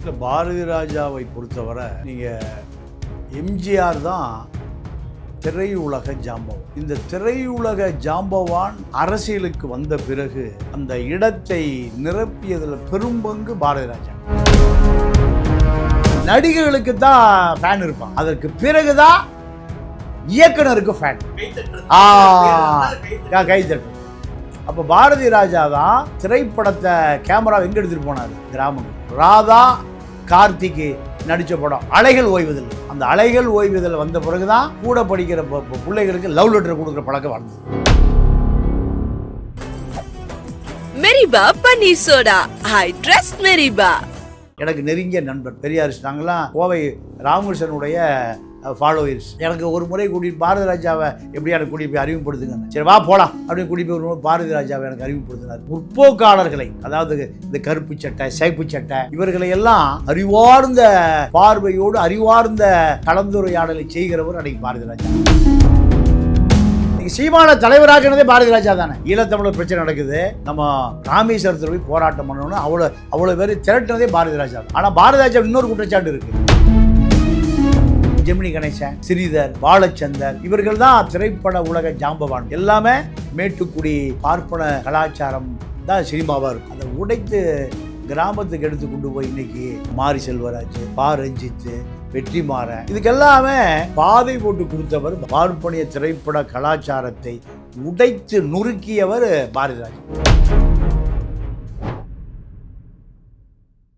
இல்லை, பாரதி ராஜாவை பொறுத்தவரை நீங்கள் எம்ஜிஆர் தான் திரையுலக ஜாம்பவான். இந்த திரையுலக ஜாம்பவான் அரசியலுக்கு வந்த பிறகு அந்த இடத்தை நிரப்பியதில் பெரும்பங்கு பாரதி ராஜா. நடிகர்களுக்கு தான் ஃபேன் இருப்பான், அதற்கு பிறகுதான் இயக்குனருக்கு ஃபேன். கைத்தட்டு. அப்போ பாரதி ராஜா தான் திரைப்படத்தை கேமரா எங்க எடுத்துட்டு போனார்? கிராமங்கள். ராதா கார்த்திக் நடித்த படம் அலைகள் ஓய்வதில்லை. அந்த அலைகள் ஓய்வதில் வந்த பிறகுதான் கூட படிக்கிற பிள்ளைகளுக்கு லவ் லெட்டர் கொடுக்குற பழக்கம் வந்தது. மெரிபா பன்னீர் சோடா, ஐ ட்ரஸ்ட் மெரிபா. எனக்கு நெருங்கிய நண்பர் பெரியார். நாங்களாம் கோவை ராமகிருஷ்ணனுடைய ஃபாலோவர்ஸ். எனக்கு ஒரு முறை கூட்டிட்டு பாரதி ராஜாவை எப்படி எனக்கு கூட்டிட்டு போய் அறிமுகப்படுத்துங்க, சரி வா போலாம் அப்படின்னு கூட்டிட்டு போய் ஒரு பாரதி ராஜாவை எனக்கு அறிமுகப்படுத்தினார். முற்போக்காளர்களை, அதாவது இந்த கருப்பு சட்டை சேப்பு சட்டை இவர்களை எல்லாம் அறிவார்ந்த பார்வையோடு அறிவார்ந்த கலந்துரையாடலை செய்கிறவர் அன்னைக்கு பாரதி ராஜா. சீமான தலைவராகினதே பாரதி ராஜா தானே. ஈழத்தமிழர் பிரச்சனை நடக்குது, நம்ம ராமேஸ்வரத்தில் போய் போராட்டம் பண்ணணும்னு அவ்வளவு பேர் திரட்டினதே பாரதி ராஜா. ஆனா பாரதி ராஜா இன்னொரு குற்றச்சாட்டு இருக்கு. ஜெமினி கணேசன், ஸ்ரீதர், பாலச்சந்தர் இவர்கள் தான் திரைப்பட உலக ஜாம்பவான். எல்லாமே மேட்டுக்குடி பார்ப்பன கலாச்சாரம் தான் சினிமாவா இருக்கும். அதை உடைத்து கிராமத்துக்கு எடுத்து கொண்டு போய் இன்னைக்கு மாரி செல்வராஜ், பா ரஞ்சித், வெற்றிமாறன் இதுக்கெல்லாமே பாதை போட்டு கொடுத்தவர். பார்ப்பனிய திரைப்பட கலாச்சாரத்தை உடைத்து நுறுக்கியவர் பாரதி ராஜா.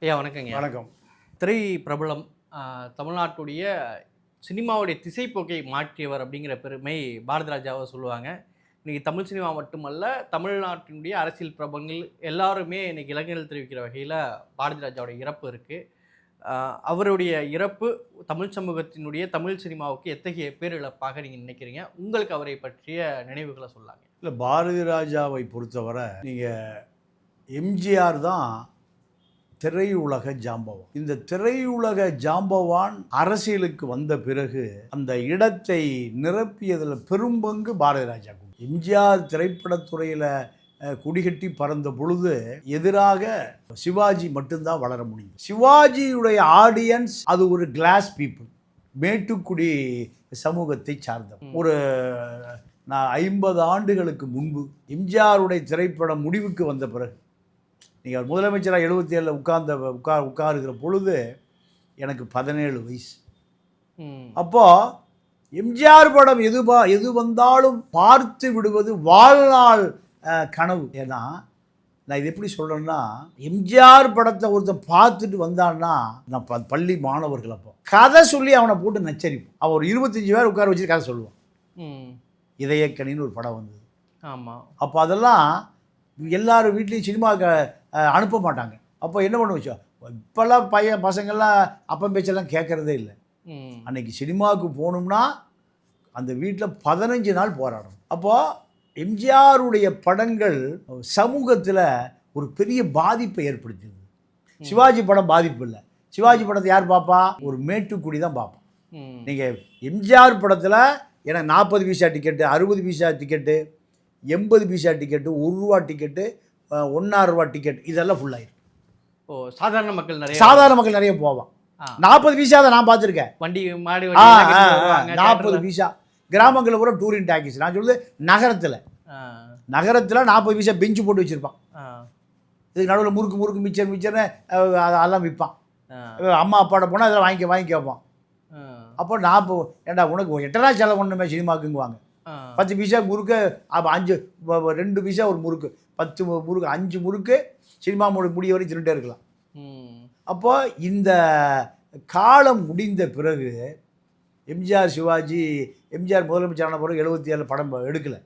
ஐயா வணக்கங்க. வணக்கம். திரை பிரபலம், தமிழ்நாட்டுடைய சினிமாவுடைய திசைப்போக்கை மாற்றியவர் அப்படிங்கிற பெருமை பாரதி ராஜாவை சொல்லுவாங்க. இன்றைக்கி தமிழ் சினிமா மட்டுமல்ல, தமிழ்நாட்டினுடைய அரசியல் பிரபலங்கள் எல்லாருமே இன்றைக்கி இளைஞர்கள் தெரிவிக்கிற வகையில் பாரதி ராஜாவுடைய இறப்பு இருக்குது. அவருடைய இறப்பு தமிழ் சமூகத்தினுடைய தமிழ் சினிமாவுக்கு எத்தகைய பேரிழப்பாக நீங்கள் நினைக்கிறீங்க? உங்களுக்கு அவரை பற்றிய நினைவுகளை சொல்லாங்க. இல்லை, பாரதி ராஜாவை பொறுத்தவரை நீங்கள் எம்ஜிஆர் தான் திரையுலக ஜாம்பவான். இந்த திரையுலக ஜாம்பவான் அரசியலுக்கு வந்த பிறகு அந்த இடத்தை நிரப்பியதில் பெரும்பங்கு பாரதி ராஜா. எம்ஜிஆர் திரைப்படத்துறையில் குடிகட்டி பறந்த பொழுது எதிராக சிவாஜி மட்டும்தான் வளர முடியும். சிவாஜியுடைய ஆடியன்ஸ் அது ஒரு கிளாஸ் பீப்புள், மேட்டுக்குடி சமூகத்தை சார்ந்த. ஒரு 50 ஆண்டுகளுக்கு முன்பு எம்ஜிஆருடைய திரைப்படம் முடிவுக்கு வந்த பிறகு, நீங்கள் முதலமைச்சராக 77 உட்காருகிற பொழுது எனக்கு 17 வயசு. அப்போது எம்ஜிஆர் படம் எது வந்தாலும் பார்த்து விடுவது வாழ்நாள் கனவு. ஏன்னா நான் இது எப்படி சொல்கிறேன்னா, எம்ஜிஆர் படத்தை ஒருத்தன் பார்த்துட்டு வந்தான்னா நான் பள்ளி மாணவர்கள் அப்போ கதை சொல்லி அவனை போட்டு நச்சரிப்போம். அவன் ஒரு 25 பேர் உட்கார வச்சுட்டு கதை சொல்லுவான். இதயக்கணின்னு ஒரு படம் வந்தது. ஆமாம். அப்போ அதெல்லாம் எல்லாரும் வீட்லேயும் சினிமாவுக்கு அனுப்ப மாட்டாங்க. அப்போ என்ன பண்ண வச்சோம், இப்போல்லாம் பசங்கள்லாம் அப்பம் பேச்செல்லாம் கேட்குறதே இல்லை. அன்னைக்கு சினிமாவுக்கு போகணும்னா அந்த வீட்டில் 15 நாள் போராடணும். அப்போது எம்ஜிஆருடைய படங்கள் சமூகத்தில் ஒரு பெரிய பாதிப்பை ஏற்படுத்தியது. சிவாஜி படம் பாதிப்பு இல்லை. சிவாஜி படத்தை யார் பார்ப்பா? ஒரு மேட்டுக்குடி தான் பார்ப்பான். நீங்கள் எம்ஜிஆர் படத்தில் எனக்கு 40 பைசா டிக்கெட்டு, 60 பைசா டிக்கெட்டு, 80 பைசா டிக்கெட்டு, ₹1 டிக்கெட்டு, ₹1.50 டிக்கெட் இதெல்லாம் ஃபுல்லாகிடும். ஓ, சாதாரண மக்கள் நிறைய போவான். 40 பைசா தான் நான் பார்த்துருக்கேன். வண்டி மாடி 40 பைசா. கிராமங்களில் கூட டூரிங் டாக்கிஸ். நான் சொல்லுது நகரத்தில் 40 பைசா பெஞ்சு போட்டு வச்சுருப்பான். இதுக்கு நடுவில் முறுக்கு மிச்சர்னு அதெல்லாம் விற்பான். அம்மா அப்பாட்ட போனால் அதெல்லாம் வாங்கி வைப்பான். அப்போ ஏண்டா உனக்கு 8 நாள் செலவு ஒன்றுமே சினிமாக்குங்குவாங்க. 10 பைசா முறுக்கு, அப்போ 2 பைசா ஒரு முறுக்கு, 10 முறுக்கு, 5 முறுக்கு சினிமா முடிய வரை திருட்டே இருக்கலாம். அப்போ இந்த காலம் முடிந்த பிறகு எம்ஜிஆர் எம்ஜிஆர் முதலமைச்சரான பிறகு 77 படம் எடுக்கலை.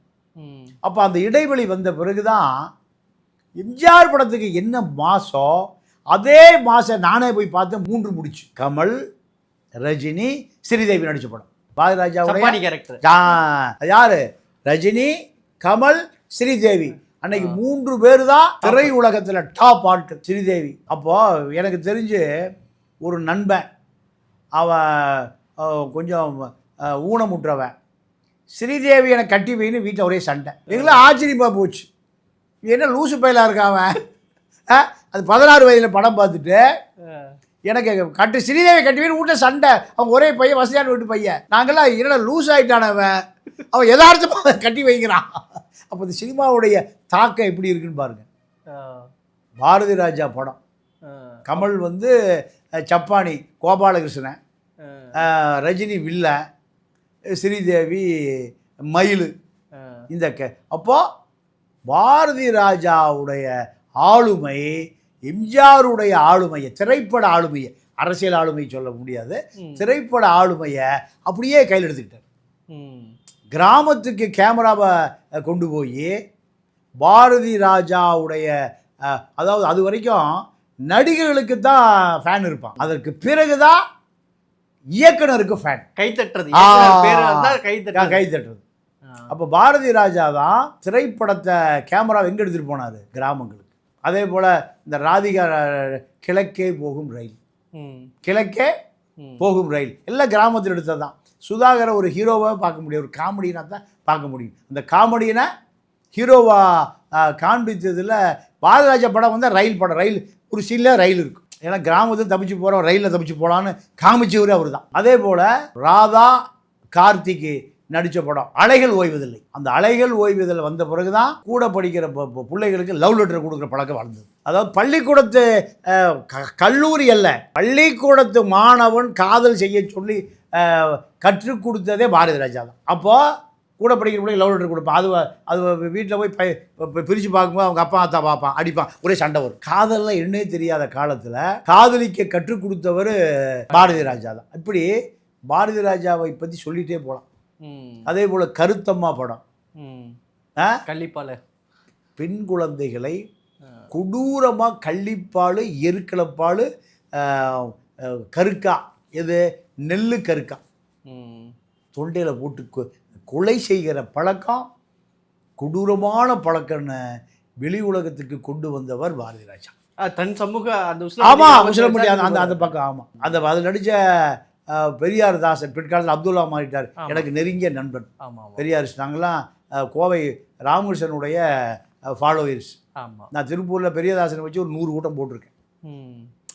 அப்போ அந்த இடைவெளி வந்த பிறகு தான் எம்ஜிஆர் படத்துக்கு என்ன மாதம் அதே மாதம் நானே போய் பார்த்தேன். 3 முடிச்சு. கமல், ரஜினி, ஸ்ரீதேவி நடித்த படம். பாரதி ராஜாவுடைய கேரக்டர் யாரு? ரஜினி, கமல், ஸ்ரீதேவி. அன்னைக்கு 3 பேர் தான் திரை உலகத்தில் டாப் ஆட்கள். ஸ்ரீதேவி. அப்போ எனக்கு தெரிஞ்சு ஒரு நண்பன், அவன் கொஞ்சம் ஊனமுற்றவன், ஸ்ரீதேவி எனக்கு கட்டி வைன்னு வீட்டில் ஒரே சண்டை. எங்களாம் ஆச்சரியமாக போச்சு, என்ன லூசு பயிலாக இருக்காவன். அது 16 வயதில் படம் பார்த்துட்டு எனக்கு கட்டு ஸ்ரீதேவி கட்டுவீர் வீட்டில் சண்டை, அவங்க ஒரே பையன், வசதியான வீட்டு பையன், நாங்கள்லாம் என்னடா லூஸ் ஆகிட்டானவன், அவன் யதார்த்தமாக கட்டி வைக்கிறான். அப்போ இந்த சினிமாவுடைய தாக்கம் எப்படி இருக்குன்னு பாருங்கள். பாரதி ராஜா படம், கமல் வந்து சப்பானி, கோபாலகிருஷ்ணன், ரஜினி வில்லன், ஸ்ரீதேவி மயில், இந்த அப்போது பாரதி ராஜாவுடைய ஆளுமை எம்ஜிஆருடைய ஆளுமையை, திரைப்பட ஆளுமையை, அரசியல் ஆளுமையை சொல்ல முடியாது, திரைப்பட ஆளுமையை அப்படியே கையில் எடுத்துக்கிட்டார். கிராமத்துக்கு கேமராவை கொண்டு போய் பாரதி ராஜாவுடைய, அதாவது அது வரைக்கும் நடிகர்களுக்கு தான் ஃபேன் இருப்பான், அதற்கு பிறகு தான் இயக்குனருக்கு ஃபேன், கைத்தட்டுறது. அப்போ பாரதி ராஜா தான் திரைப்படத்தை கேமரா எங்கே எடுத்துகிட்டு போனார், கிராமங்களுக்கு. அதே போல் இந்த ராதிகா கிழக்கே போகும் ரயில், கிழக்கே போகும் ரயில் எல்லாம் கிராமத்தில் எடுத்தது தான். சுதாகரை ஒரு ஹீரோவாக பார்க்க முடியும், ஒரு காமெடினா தான் பார்க்க முடியும். அந்த காமெடினா ஹீரோவாக காண்பித்ததில் பாரதி ராஜா படம் வந்து ரயில் படம், ரயில் ஒரு சீனில் ரயில் இருக்கும், ஏன்னா கிராமத்தில் தப்பிச்சு போகிறோம், ரயிலில் தப்பிச்சு போகலான்னு காமிச்சவரே அவர் தான். அதே போல் ராதா கார்த்திக்கு நடித்த படம் அலைகள் ஓய்வதில்லை. அந்த அலைகள் ஓய்வதில் வந்த பிறகு தான் கூட படிக்கிற பிள்ளைகளுக்கு லவ் லெட்டர் கொடுக்குற பழக்கம் வளர்ந்தது. அதாவது பள்ளிக்கூடத்து கல்லூரி அல்ல, பள்ளிக்கூடத்து மாணவன் காதல் செய்ய சொல்லி கற்றுக் கொடுத்ததே பாரதி ராஜா தான். அப்போது கூட படிக்கிற பிள்ளைங்க லவ் லெட்டர் கொடுப்பான், அது வீட்டில் போய் பிரித்து பார்க்கும்போது அவங்க அப்பா அத்தா பார்ப்பான், அடிப்பான், ஒரே சண்டை வரும். காதல்லாம் என்னே தெரியாத காலத்தில் காதலிக்க கற்றுக் கொடுத்தவர் பாரதி ராஜா தான். இப்படி பாரதி ராஜாவை பற்றி சொல்லிகிட்டே போகலாம். அதே போல் கருத்தம்மா படம், கள்ளிப்பால், பெண் குழந்தைகளை கொடூரமாக கள்ளிப்பால், எருக்களப்பால், கருக்கா, எது நெல்லு கருக்கா தொண்டையில் போட்டு கொலை செய்கிற பழக்கம், கொடூரமான பழக்கம்னு வெளி உலகத்துக்கு கொண்டு வந்தவர் பாரதி ராஜா. தன் சமூக ஆமாம் சொல்ல முடியாது அந்த பக்கம். ஆமாம், அந்த அதில் நடித்த பெரியார் தாசன் பிற்காலத்தில் அப்துல்லா மாறிட்டார், எனக்கு நெருங்கிய நண்பன் பெரியார். நாங்கள்லாம் கோவை ராமகிருஷ்ணனுடைய ஃபாலோவர்ஸ். நான் திருப்பூரில் பெரியதாசனை வச்சு ஒரு 100 கூட்டம் போட்டிருக்கேன்.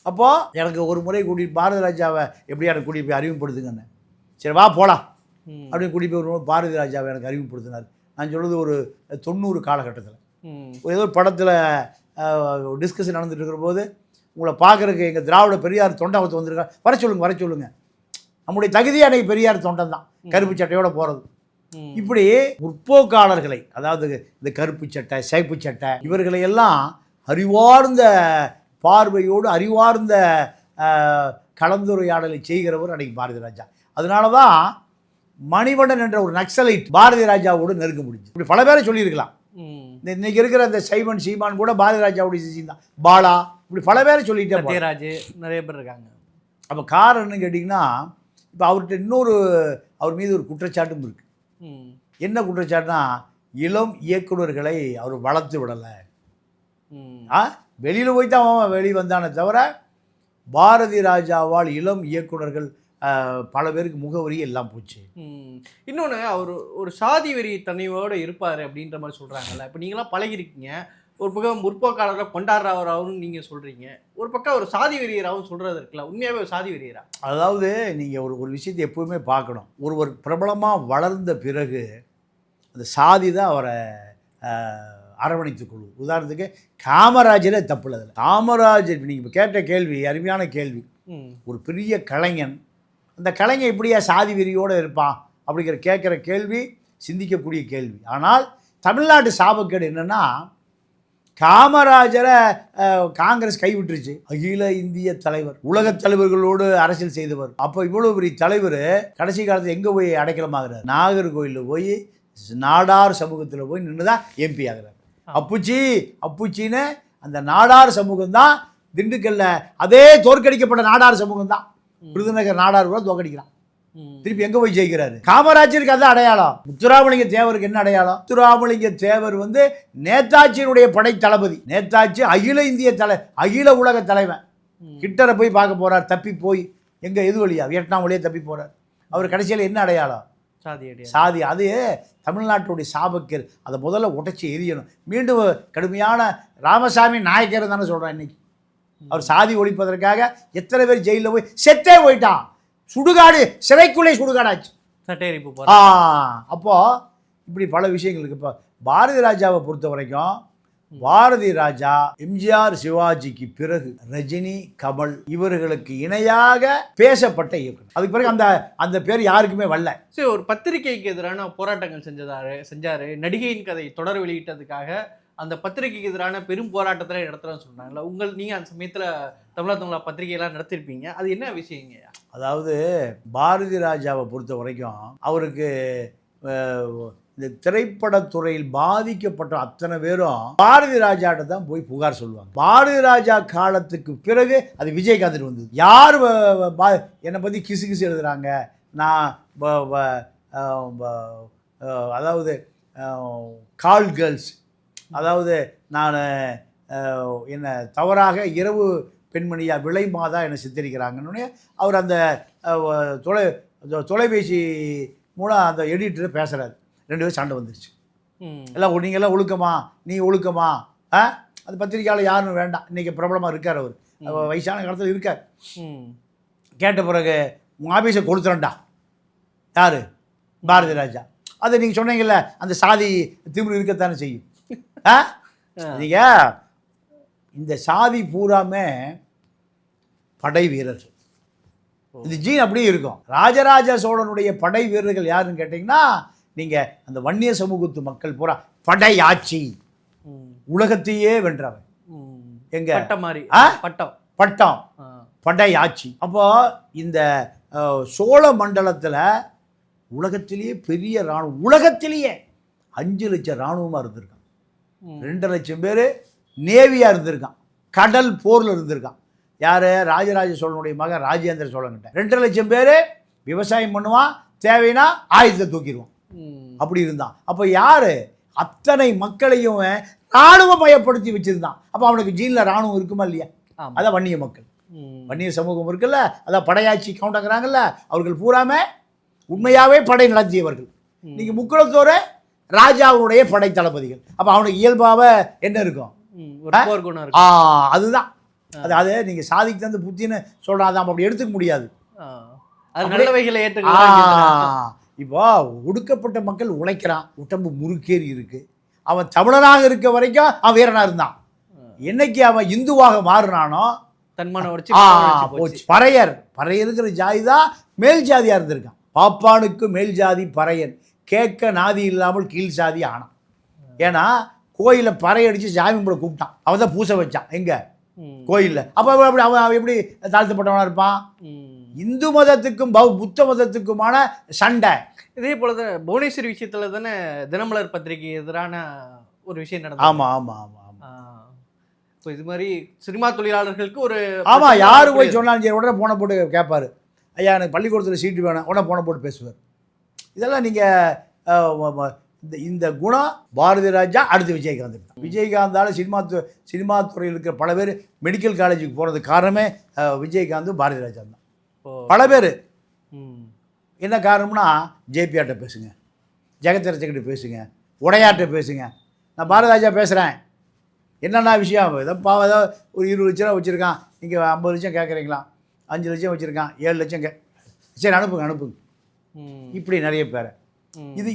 அப்போது எனக்கு ஒரு முறை கூட்டிகிட்டு பாரதி ராஜாவை எப்படி எனக்கு கூட்டிகிட்டு போய் அறிமுகப்படுத்துங்கன்னு, சரி வா போகலாம் அப்படின்னு கூட்டிகிட்டு போய் ஒரு பாரதி ராஜாவை எனக்கு அறிமுகப்படுத்தினார். நான் சொல்கிறது ஒரு 90 காலகட்டத்தில் ஏதோ ஒரு படத்தில் டிஸ்கஷன் நடந்துட்டு இருக்கிற போது, உங்களை பார்க்குறதுக்கு எங்கள் திராவிட பெரியார் தொண்டாவத்து வந்திருக்கா, வர சொல்லுங்கள், நம்முடைய தகுதியாக அன்றைக்கி பெரியார் தொண்டன் தான், கருப்பு சட்டையோடு போகிறது. இப்படி முற்போக்காளர்களை, அதாவது இந்த கருப்பு சட்டை, சேப்பு சட்டை, இவர்களை எல்லாம் அறிவார்ந்த பார்வையோடு அறிவார்ந்த கலந்துரையாடலை செய்கிறவர் அன்றைக்கி பாரதி ராஜா. அதனால தான் மணிவண்ணன் என்ற ஒரு நக்சலைட் பாரதி ராஜாவோடு நெருங்க முடிஞ்சு. இப்படி பல பேரை சொல்லியிருக்கலாம். இன்னைக்கு இருக்கிற அந்த சைமன் சீமான் கூட பாரதி ராஜாவுடைய சிசின் தான், பாலா, இப்படி பல பேரை சொல்லிட்டு நிறைய பேர் இருக்காங்க. அப்போ காரணம்னு கேட்டிங்கன்னா, இப்போ அவர்கிட்ட இன்னொரு, அவர் மீது ஒரு குற்றச்சாட்டும் இருக்குது. என்ன குற்றச்சாட்டுனா, இளம் இயக்குநர்களை அவர் வளர்த்து விடலை. வெளியில் போய் தான் அவன் வெளியே வந்தானே தவிர, பாரதி ராஜாவால் இளம் இயக்குநர்கள் பல பேருக்கு முகவரி எல்லாம் போச்சு. இன்னொன்று, அவர் ஒரு சாதி வெறி தனியோடு இருப்பார் அப்படின்ற மாதிரி சொல்கிறாங்கல்ல. இப்போ நீங்களாம் பழகிருக்கீங்க, ஒரு பக்கம் முற்போக்காளரை கொண்டாடுறவராகவும் நீங்கள் சொல்கிறீங்க, ஒரு பக்கம் ஒரு சாதி வெறியராகவும் சொல்கிறது இருக்குல்ல, உண்மையாகவே ஒரு சாதி வெறியரா? அதாவது நீங்கள் ஒரு விஷயத்தை எப்போவுமே பார்க்கணும். ஒருவர் பிரபலமாக வளர்ந்த பிறகு அந்த சாதி தான் அவரை அரவணைத்துக் கொள்ளும். உதாரணத்துக்கு காமராஜரே தப்பு இல்லை. காமராஜர் நீங்கள் கேட்ட கேள்வி அருமையான கேள்வி. ஒரு பெரிய கலைஞன், அந்த கலைஞன் இப்படியா சாதி வெறியோடு இருப்பான் அப்படிங்கிற கேட்குற கேள்வி சிந்திக்கக்கூடிய கேள்வி. ஆனால் தமிழ்நாட்டு சாபக்கேடு என்னென்னா, காமராஜரை காங்கிரஸ் கைவிட்டுருச்சு. அகில இந்திய தலைவர், உலகத் தலைவர்களோடு அரசியல் செய்தவர். அப்போ இவ்வளோ பெரிய தலைவர் கடைசி காலத்தில் எங்கே போய் அடைக்கலமாகிறார்? நாகர்கோயிலில் போய் நாடார் சமூகத்தில் போய் நின்று தான் எம்பி ஆகிறார். அப்புச்சின்னு அந்த நாடார் சமூகம் தான் திண்டுக்கல்ல அதே தோற்கடிக்கப்பட்ட நாடார் சமூகம் தான் விருதுநகர் நாடார் கூட தோற்கடிக்கிறான். திருப்பி எங்கே போய் ஜெயிக்கிறாரு? காமராஜருக்கு அது அடையாளம். முத்துராமலிங்க தேவருக்கு என்ன அடையாளம்? முத்துராமலிங்க தேவர் வந்து நேதாஜியினுடைய படை தளபதி. நேதாஜி அகில இந்திய அகில உலக தலைவன். ஹிட்லரை போய் பார்க்க போறார், தப்பி போய் எங்கே எது வழியா வியட்நாம் வழியாக தப்பி போறார். அவர் கடைசியில் என்ன அடையாளம்? சாதி. அது தமிழ்நாட்டுடைய சாபக்கேர். அதை முதல்ல உடைச்சி எரியணும். மீண்டும் கடுமையான ராமசாமி நாயக்கர் தானே சொல்கிறேன் இன்னைக்கு. அவர் சாதி ஒழிப்பதற்காக எத்தனை பேர் ஜெயிலில் போய் செத்தே போயிட்டான். சுடுகாடு, சிறைக்குள்ளே சுடுகாடாச்சு. சட்டேரிப்பு அப்போ இப்படி பல விஷயங்கள் இருக்கு. இப்போ பாரதி ராஜாவை பொறுத்த வரைக்கும் பாரதி ராஜா எம்ஜிஆர் சிவாஜிக்கு பிறகு ரஜினி கமல் இவர்களுக்கு இணையாக பேசப்பட்ட இயக்குனர். அதுக்கு பிறகு அந்த பேர் யாருக்குமே வரல. சரி, ஒரு பத்திரிகைக்கு எதிரான போராட்டங்கள் செஞ்சாரு. நடிகையின் கதை தொடர் வெளியிட்டதுக்காக அந்த பத்திரிகைக்கு எதிரான பெரும் போராட்டத்தில் நடத்துறேன்னு சொன்னாங்கல்ல. நீங்கள் அந்த சமயத்தில் தமிழா பத்திரிகையெல்லாம் நடத்திருப்பீங்க. அது என்ன விஷயங்க? அதாவது பாரதி ராஜாவை பொறுத்த வரைக்கும் அவருக்கு இந்த திரைப்படத்துறையில் பாதிக்கப்பட்ட அத்தனை பேரும் பாரதி ராஜாட்ட தான் போய் புகார் சொல்லுவாங்க. பாரதி ராஜா காலத்துக்கு பிறகு அது விஜயகாந்த் வந்தது. யார் என்னை பற்றி கிசு கிசு எழுதுறாங்க, நான் அதாவது கால் கேர்ள்ஸ், அதாவது நான் என்ன தவறாக இரவு பெண்மணியா விலை மாதா என்னை சித்தரிக்கிறாங்கன்னு அவர் அந்த தொலைபேசி மூலம் அந்த எடிட்டர் பேசுகிறாரு. 2 பேரும் சண்டை வந்துருச்சு. எல்லாம் நீங்கள்லாம் ஒழுக்கமா, நீ ஒழுக்கமா, அந்த பத்திரிக்கையாளர் யாருன்னு வேண்டாம், இன்றைக்கி பிரபலமாக இருக்கார், அவர் வயசான காலத்தில் இருக்கார். கேட்ட பிறகு உங்கள் ஆஃபீஸை கொடுத்துறேன்டா. யார்? பாரதி ராஜா. அது நீங்கள் சொன்னீங்கல்ல, அந்த சாதி திமிரு இருக்கத்தானே செய்யும். நீங்கள் இந்த சாதி பூராமே படை வீரர்கள், இந்த ஜீன் அப்படியே இருக்கும். ராஜராஜ சோழனுடைய படை வீரர்கள் யாருன்னு கேட்டிங்கன்னா, நீங்கள் அந்த வன்னிய சமூகத்து மக்கள் பூரா படையாட்சி, உலகத்தையே வென்றவன். எங்க பட்டம் படையாட்சி. அப்போ இந்த சோழ மண்டலத்தில் உலகத்திலேயே பெரிய இராணுவம், உலகத்திலேயே 5 லட்சம் இராணுவமாக இருந்திருக்கான். 2 லட்சம் பேர் நேவியாக இருந்திருக்கான், கடல் போரில் இருந்திருக்கான். யார்? ராஜராஜ சோழனுடைய மகன் ராஜேந்திர சோழன்கிட்ட 2 லட்சம் பேர் விவசாயம் பண்ணுவான், தேவைன்னா ஆயுதத்தை தூக்கிடுவான், அப்படி இருந்தான். அப்போ யார்? அத்தனை மக்களையும் இராணுவம் மயப்படுத்தி வச்சிருந்தான். அப்போ அவனுக்கு ஜீனில் இராணுவம் இருக்குமா இல்லையா? அதான் வன்னிய மக்கள், வன்னிய சமூகம் இருக்குல்ல, அதான் படையாட்சி கவுண்டாக்குறாங்கல்ல, அவர்கள் பூராமே உண்மையாகவே படை நடத்தியவர்கள். நீங்கள் முக்குளத்தோர ராஜாவுடைய படை தளபதிகள். அப்போ அவனுக்கு இயல்பாக என்ன இருக்கும்? அதுதான். அது நீங்கள் சாதிக்கு தந்து புத்தின்னு சொல்கிறான், அப்படி எடுத்துக்க முடியாது. இப்போ ஒடுக்கப்பட்ட மக்கள் உழைக்கிறான், உடம்பு முறுக்கேறி இருக்கு, அவன் தமிழனாக இருக்க வரைக்கும் அவன் வீரனாக இருந்தான். என்னைக்கு அவன் இந்துவாக மாறினானோ போச்சு. பறையருங்கிற ஜாதி தான் மேல் ஜாதியாக இருந்திருக்கான். பாப்பானுக்கு மேல் ஜாதி பறையன், கேட்க நாதி இல்லாமல் கீழ் சாதி ஆனான். ஏன்னா கோயிலில் பறையடிச்சு சாமி கூட கூப்பிட்டான், அவன் தான் பூசை வச்சான் எங்க கோயிலில். அப்போ அவன் எப்படி தாழ்த்தப்பட்டவனாக இருப்பான்? இந்து மதத்துக்கும் புத்த மதத்துக்குமான சண்டை. இதே போல தான் புவனேஸ்வரி விஷயத்துல தானே தினமலர் பத்திரிகை எதிரான ஒரு விஷயம் நடந்தது. ஆமாம். இப்போ இது மாதிரி சினிமா தொழிலாளர்களுக்கு ஒரு யாரு போய் சொன்னாலும் சரி உடனே போன போட்டு கேட்பாரு, ஐயா எனக்கு பள்ளிக்கூடத்தில் சீட்டு வேணும், உடனே போன போட்டு பேசுவார். இதெல்லாம் நீங்கள் இந்த குணம் பாரதி ராஜா, அடுத்து விஜயகாந்த். விஜயகாந்தால் சினிமா துறையில் இருக்கிற பல பேர் மெடிக்கல் காலேஜுக்கு போகிறதுக்கு காரணமே விஜயகாந்தும் பாரதி ராஜா தான். பல பேர் என்ன காரணம்னா, ஜேபிஆர்ட்ட பேசுங்க, ஜெகத்ரட்சகிட்ட பேசுங்க, உடையாட்ட பேசுங்க. நான் பாரதி ராஜா பேசுகிறேன், என்னென்ன விஷயம், ஏதோ ஒரு 20 லட்ச ரூபா வச்சுருக்கான், நீங்கள் 50 லட்சம் கேட்குறீங்களா, 5 லட்சம் வச்சுருக்கான், 7 லட்சம் சரி அனுப்புங்க. இப்படி நிறைய பேர்.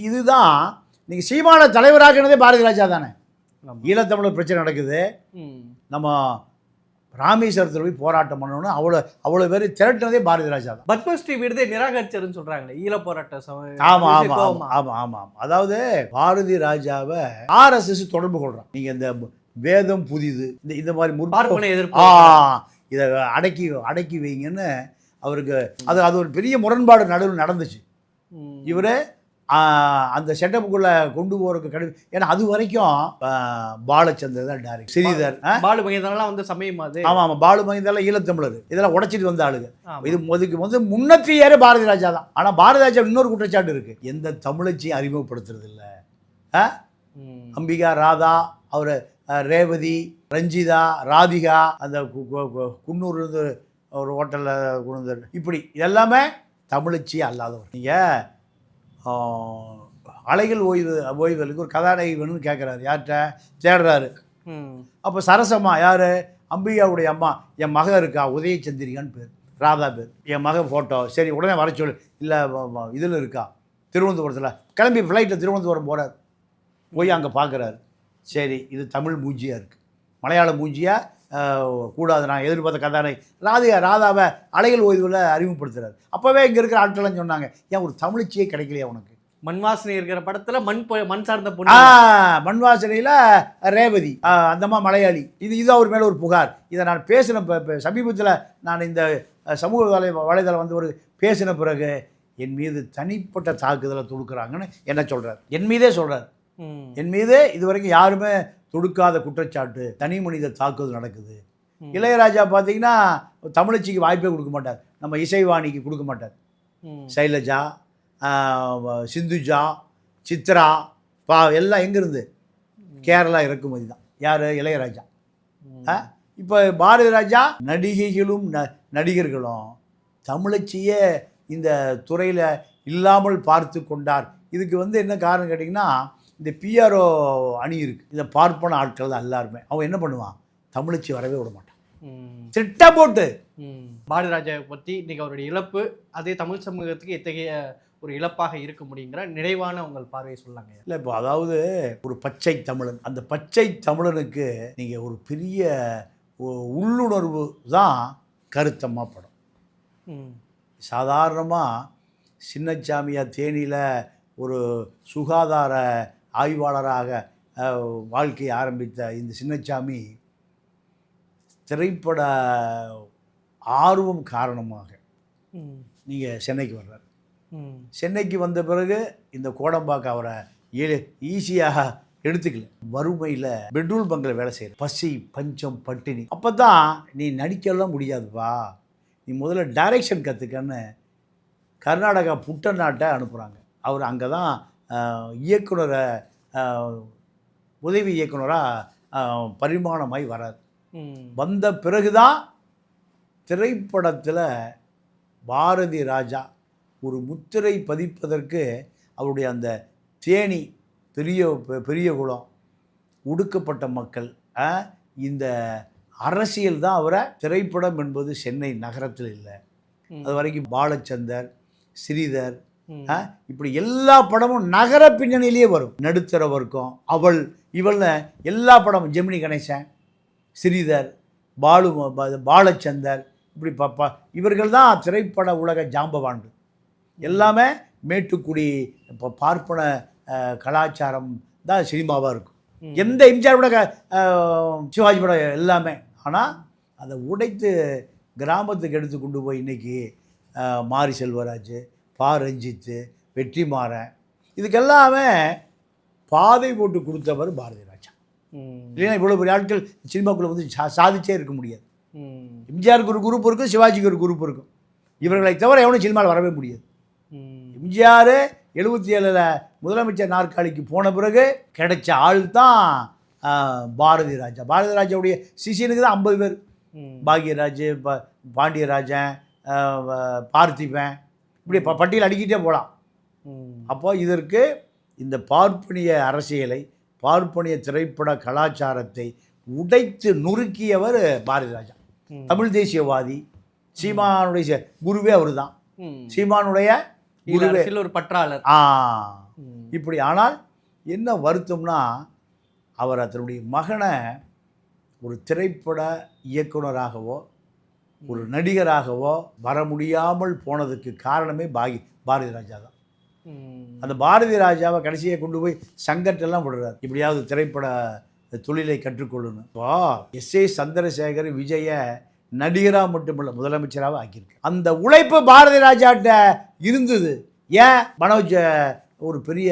இதுதான் நீங்கள் சீமான தலைவராகினதே பாரதி ராஜா தானே. ஈழத்தமிழர் பிரச்சனை நடக்குது, நம்ம ராமேஸ்வரத்தில் போய் போராட்டம் பண்ணணும்னு அவ்வளோ பேர் திரட்டினதே பாரதி ராஜா தான். பத்மஸ்ரீ விருதை நிராகரிச்சாருன்னு சொல்கிறாங்களே ஈழ போராட்டம். ஆமாம். அதாவது பாரதி ராஜாவை RSS தொடர்பு கொள்கிறான். நீங்கள் இந்த வேதம் புதிது, இந்த மாதிரி இதை அடக்கி வைங்கன்னு அவருக்கு அது ஒரு பெரிய முரண்பாடு நடுவில் நடந்துச்சு. இவர் அந்த செட்டப்புக்குள்ளே கொண்டு போகிறதுக்கு ஏன்னா அது வரைக்கும் பாலச்சந்தர் தான் டைரக்ட், ஸ்ரீதர், பாலு மகேந்திரன்லாம் வந்து சமயம் அது. ஆமாம், பாலு மகேந்திரன்லாம் ஈழத்தமிழர், இதெல்லாம் உடைச்சிட்டு வந்த ஆளுங்க. இதுக்கு முன்னத்தியாரே பாரதி ராஜா தான். ஆனால் பாரதி ராஜா இன்னொரு குற்றச்சாட்டு இருக்குது, எந்த தமிழச்சியும் அறிமுகப்படுத்துறது இல்லை. அம்பிகா, ராதா, அவர் ரேவதி, ரஞ்சிதா, ராதிகா, அந்த குன்னூர்லேருந்து ஒரு ஹோட்டலில் கொண்டு, இப்படி எல்லாமே தமிழச்சி அல்லாதவர். நீங்கள் அலைகள் ஓய்வுகளுக்கு ஒரு கதாநாயகி வேணும்னு கேட்குறாரு, யார்கிட்ட தேடுறாரு. அப்போ சரசம்மா யார்? அம்பிகாவுடைய அம்மா என் மக இருக்கா, உதயச்சந்திரிகான்னு பேர், ராதா பேர், என் மக ஃபோட்டோ, சரி உடனே வர சொல்லு, இல்லை இதில் இருக்கா திருவனந்தபுரத்தில், கிளம்பி ஃப்ளைட்டில் திருவனந்தபுரம் போகிறார், போய் அங்கே பார்க்குறாரு, சரி இது தமிழ் மூஞ்சியாக இருக்குது, மலையாள மூஞ்சியாக கூடாது, நான் எதிர்பார்த்த கதானை ராதாவை அலைகள் ஓய்வில் அறிமுகப்படுத்துகிறார். அப்போவே இங்கே இருக்கிற ஆட்கள்லாம் சொன்னாங்க, ஏன் ஒரு தமிழ்ச்சியே கிடைக்கலையா உனக்கு? மண் வாசனை இருக்கிற படத்துல மண் சார்ந்த பொண்ணு, மண் வாசனையில் ரேவதி, அந்தம்மா மலையாளி, இது அவர் மேலே ஒரு புகார். இதை நான் பேசின சமீபத்தில் நான் இந்த சமூக வலைதளம் வந்து ஒரு பேசின பிறகு என் மீது தனிப்பட்ட தாக்குதலை தொடுக்கிறாங்கன்னு என்ன சொல்கிறார், என் மீதே சொல்கிறார். என் மீது இதுவரைக்கும் யாருமே தொடுக்காத குற்றச்சாட்டு, தனி மனித தாக்குதல் நடக்குது. இளையராஜா பார்த்தீங்கன்னா தமிழச்சிக்கு வாய்ப்பே கொடுக்க மாட்டார், நம்ம இசைவாணிக்கு கொடுக்க மாட்டார். சைலஜா, சிந்துஜா, சித்ரா, எல்லாம் எங்கேருந்து? கேரளா இறக்குமதி தான். யார்? இளையராஜா. இப்போ பாரதி ராஜா நடிகைகளும் நடிகர்களும் தமிழச்சியே இந்த துறையில் இல்லாமல் பார்த்து கொண்டார். இதுக்கு வந்து என்ன காரணம் கேட்டிங்கன்னா, இந்த பிஆர்ஓ அணி இருக்குது, இதை பார்ப்பன ஆட்கள் தான் எல்லாருமே. அவன் என்ன பண்ணுவான், தமிழச்சி வரவே விட மாட்டான், திட்டம் போட்டு. பாரதி ராஜாவை பற்றி இன்றைக்கி அவருடைய இழப்பு அதே தமிழ் சமூகத்துக்கு எத்தகைய ஒரு இழப்பாக இருக்க முடியுங்கிற நிறைவான உங்கள் பார்வையை சொல்லாங்க. இல்லை, இப்போ அதாவது ஒரு பச்சை தமிழன், அந்த பச்சை தமிழனுக்கு நீங்கள் ஒரு பெரிய உள்ளுணர்வு தான் கருத்தம்மா படம். சாதாரணமாக சின்னச்சாமியார் தேனியில் ஒரு சுகாதார ஆய்வாளராக வாழ்க்கையை ஆரம்பித்த இந்த சின்னச்சாமி திரைப்பட ஆர்வம் காரணமாக நீங்கள் சென்னைக்கு வர்றார். சென்னைக்கு வந்த பிறகு இந்த கோடம்பாக்கம் அவரை ஈஸியாக எடுத்துக்கல. வறுமையில் பெட்ரோல் பங்கில் வேலை செய்கிற, பசி பஞ்சம் பட்டினி. அப்போ தான் நீ நடிக்கலாம் முடியாதுப்பா, நீ முதல்ல டைரக்ஷன் கற்றுக்கன்னு கர்நாடகா புட்டநாட்டை அனுப்புகிறாங்க. அவர் அங்கே தான் இயக்குனரை உதவி இயக்குனராக பரிமாணமாய் வரார். வந்த பிறகு தான் திரைப்படத்தில் பாரதி ராஜா ஒரு முத்திரை பதிப்பதற்கு அவருடைய அந்த தேனி, பெரிய குளம், ஒடுக்கப்பட்ட மக்கள், இந்த அரசியல் தான் அவரை, திரைப்படம் என்பது சென்னை நகரத்தில் இல்லை. அது வரைக்கும் பாலச்சந்தர், ஸ்ரீதர், இப்படி எல்லா படமும் நகர பின்னணியிலேயே வரும். நடுத்தர வர்க்கம், அவள், இவள்னு எல்லா படமும், ஜெமினி கணேசன், ஸ்ரீதர், பாலச்சந்தர், இப்படி இவர்கள் தான் திரைப்பட உலக ஜாம்பவான்கள். எல்லாமே மேட்டுக்குடி பார்ப்பன கலாச்சாரம் தான் சினிமாவாக இருக்கும். எந்த எம்ஜிஆர் படம், சிவாஜி படம் எல்லாமே. ஆனால் அதை உடைத்து கிராமத்துக்கு எடுத்து கொண்டு போய் இன்றைக்கி மாரி செல்வராஜ், பா ரஞ்சித்து, வெற்றிமாறன், இதுக்கெல்லாமே பாதை போட்டு கொடுத்தவர் பாரதி ராஜா. இல்லைன்னா இவ்வளோ பெரிய ஆட்கள் சினிமாக்குள்ளே வந்து சாதிச்சே இருக்க முடியாது. எம்ஜிஆருக்கு ஒரு குரூப் இருக்கும், சிவாஜிக்கு ஒரு குரூப் இருக்கும். இவர்களை தவிர எவனும் சினிமாவில் வரவே முடியாது. எம்ஜிஆர் 77 முதலமைச்சர் நாற்காலிக்கு போன பிறகு கிடைச்ச ஆள் தான் பாரதி ராஜா. பாரதி ராஜாவுடைய சிஷியனுக்கு தான் 50 பேர். பாக்யராஜ், பாண்டியராஜன், பார்த்திபன், இப்படி பட்டியல் அடிக்கிட்டே போகலாம். அப்போ இதற்கு இந்த பார்ப்பனிய அரசியலை, பார்ப்பனிய திரைப்பட கலாச்சாரத்தை உடைத்து நொறுக்கியவர் பாரதி ராஜா. தமிழ் தேசியவாதி, சீமானுடைய குருவே அவர் தான். சீமானுடைய குருவே ஒரு பற்றாளர். இப்படி. ஆனால் என்ன வருத்தம்னா, அவர் தன்னுடைய மகனை ஒரு திரைப்பட இயக்குனராகவோ ஒரு நடிகராகவோ வர முடியாமல் போனதுக்கு காரணமே பாரதி ராஜா தான். அந்த பாரதி ராஜாவை கடைசியை கொண்டு போய் சங்கட்டெல்லாம் விடுறார், இப்படியாவது திரைப்பட தொழிலை கற்றுக்கொள்ளணும். இப்போ எஸ்.ஏ. சந்திரசேகர் விஜயை நடிகராக மட்டுமல்ல முதலமைச்சராக ஆக்கியிருக்கு. அந்த உழைப்பு பாரதி ராஜாட்ட இருந்தது. ஏன் மனோஜ் ஒரு பெரிய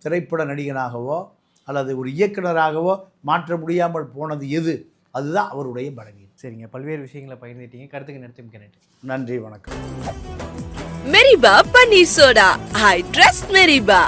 திரைப்பட நடிகனாகவோ அல்லது ஒரு இயக்குனராகவோ மாற்ற முடியாமல் போனது எது? அதுதான் அவருடைய பலவீனம். சரிங்க, பல்வேறு விஷயங்களை பகிர்ந்துட்டீங்க. கருத்துக்கு நடத்தி நன்றி, வணக்கம். மெரிபா பன்னீர் சோடா, ஐ ட்ரஸ்ட் மெரிபா.